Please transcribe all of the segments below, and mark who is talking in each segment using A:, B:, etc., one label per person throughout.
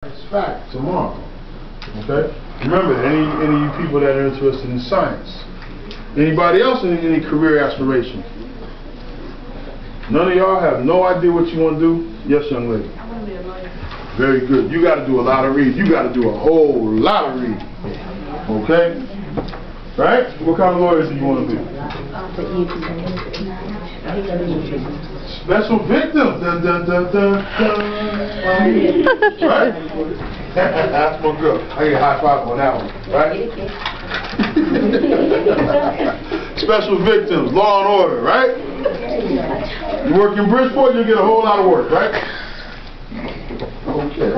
A: It's fact tomorrow. Okay? Remember, any of you people that are interested in science, anybody else in any career aspirations? None of y'all have no idea what you want to do? Yes, young lady.
B: I want to be a lawyer.
A: Very good. You got to do a lot of reading. You got to do a whole lot of reading. Okay? Right? What kind of lawyers do you want to be? Special victims. Dun, dun, dun, dun, dun. Right? That's my girl. I get a high five on that one. Right? Special victims, law and order, right? You work in Bridgeport, you'll get a whole lot of work, right? Okay.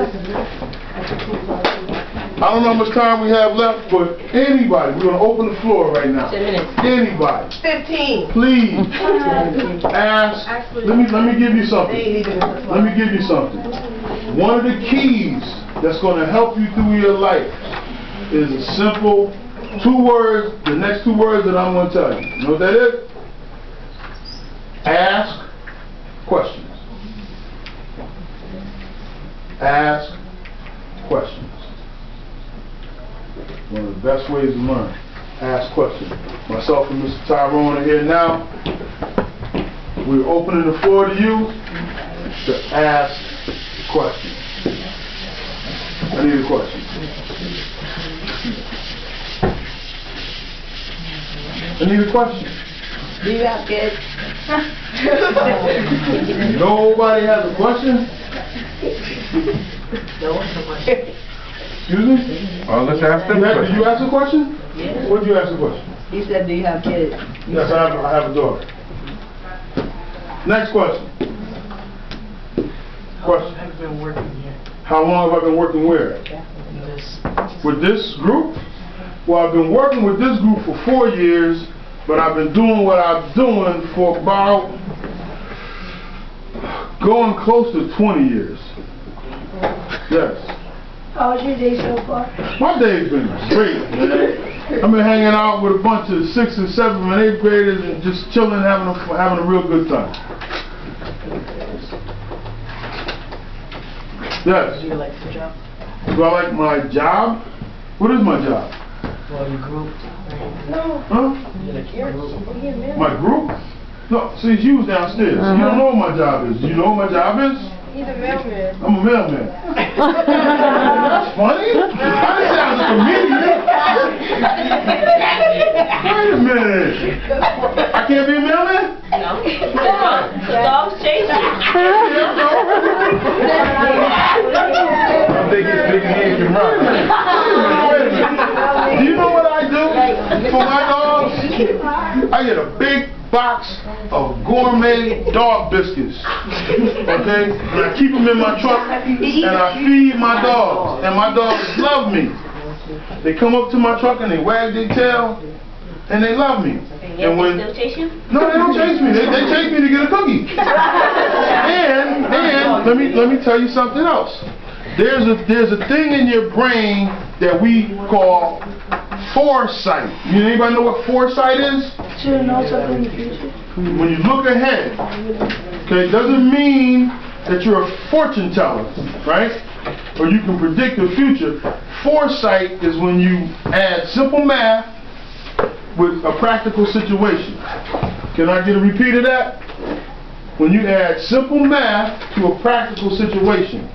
A: I don't know how much time we have left, but anybody, we're going to open the floor right now.
B: 10 minutes.
A: Anybody.
B: 15.
A: Please ask. Let me give you something. Let me give you something. One of the keys that's going to help you through your life is a simple 2 words, the next 2 words that I'm going to tell you. You know what that is? Ask questions. Ask questions. One of the best ways to learn. Ask questions. Myself and Mr. Tyrone are here now. We're opening the floor to you to ask questions. I need a question. I need a question.
B: Do you have kids?
A: Nobody has a question?
B: No one's a question.
A: Excuse me?
C: Let's ask them.
A: Did you ask a question?
B: Yeah.
A: What did you ask a question?
B: He said, do you have kids?
A: Yes, I have a daughter. Next question. Question.
B: I've been working here.
A: How long have I been working where? With this group? Well, I've been working with this group for 4 years, but I've been doing what I'm doing for about going close to 20 years. Yes.
D: How was your day so far?
A: My day's been great, man. I've been hanging out with a bunch of 6th and 7th and 8th graders and just chilling, having a real good time. Yes.
B: Do you like your job?
A: Do I like my job? What is my job?
B: Well, your group.
D: No.
A: Huh?
B: You like your group?
A: My group? No, see, it's you downstairs. You don't know what my job is. You know what my job is?
D: He's a mailman.
A: I'm a mailman. That's funny? I didn't say I was a comedian. Wait a minute. I can't be a mailman?
B: No. The dog's chasing.
A: I think he's thinking he can run. Wait a minute. Do you know what I do for my dogs? I get a big box of gourmet dog biscuits, okay? And I keep them in my truck, and I feed my dogs, and my dogs love me. They come up to my truck and they wag their tail, and they love me.
B: And when they still chase you?
A: No, they don't chase me. They chase me to get a cookie. And let me tell you something else. There's a thing in your brain that we call foresight. Anybody know what foresight is?
D: To know something in the future.
A: When you look ahead, okay, it doesn't mean that you're a fortune teller, right? Or you can predict the future. Foresight is when you add simple math with a practical situation. Can I get a repeat of that? When you add simple math to a practical situation,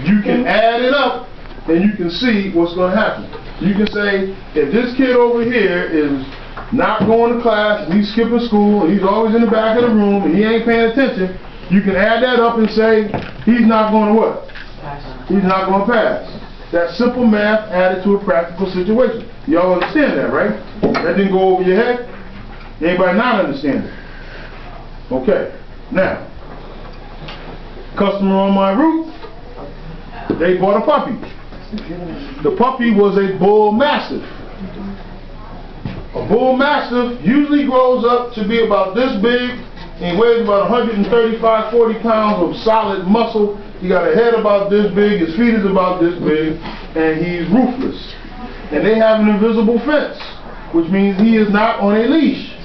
A: you can add it up and you can see what's going to happen. You can say, if this kid over here is not going to class, and he's skipping school, and he's always in the back of the room, and he ain't paying attention, you can add that up and say, he's not going to what? He's not going to pass. That's simple math added to a practical situation. Y'all understand that, right? That didn't go over your head? Anybody not understand it? Okay. Now, customer on my route, they bought a puppy. The puppy was a bull mastiff. A bull mastiff usually grows up to be about this big, and he weighs about 135-40 pounds of solid muscle. He got a head about this big, his feet is about this big, and he's roofless. And they have an invisible fence, which means he is not on a leash.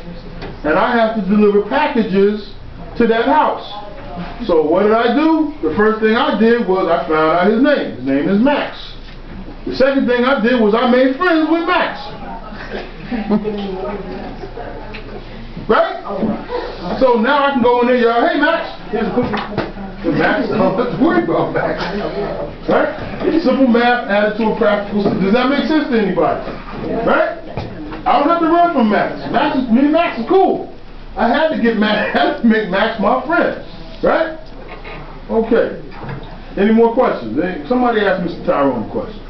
A: And I have to deliver packages to that house. So what did I do? The first thing I did was I found out his name. His name is Max. The second thing I did was I made friends with Max. Right? So now I can go in there, y'all, hey Max, here's a cookie. And Max, don't have to worry about Max. Right? Simple math added to a practical. Does that make sense to anybody? Right? I don't have to run from Max. Me and Max is cool. I had to get Max, I had to make Max my friend. Right? Okay. Any more questions? Somebody ask Mr. Tyrone a question.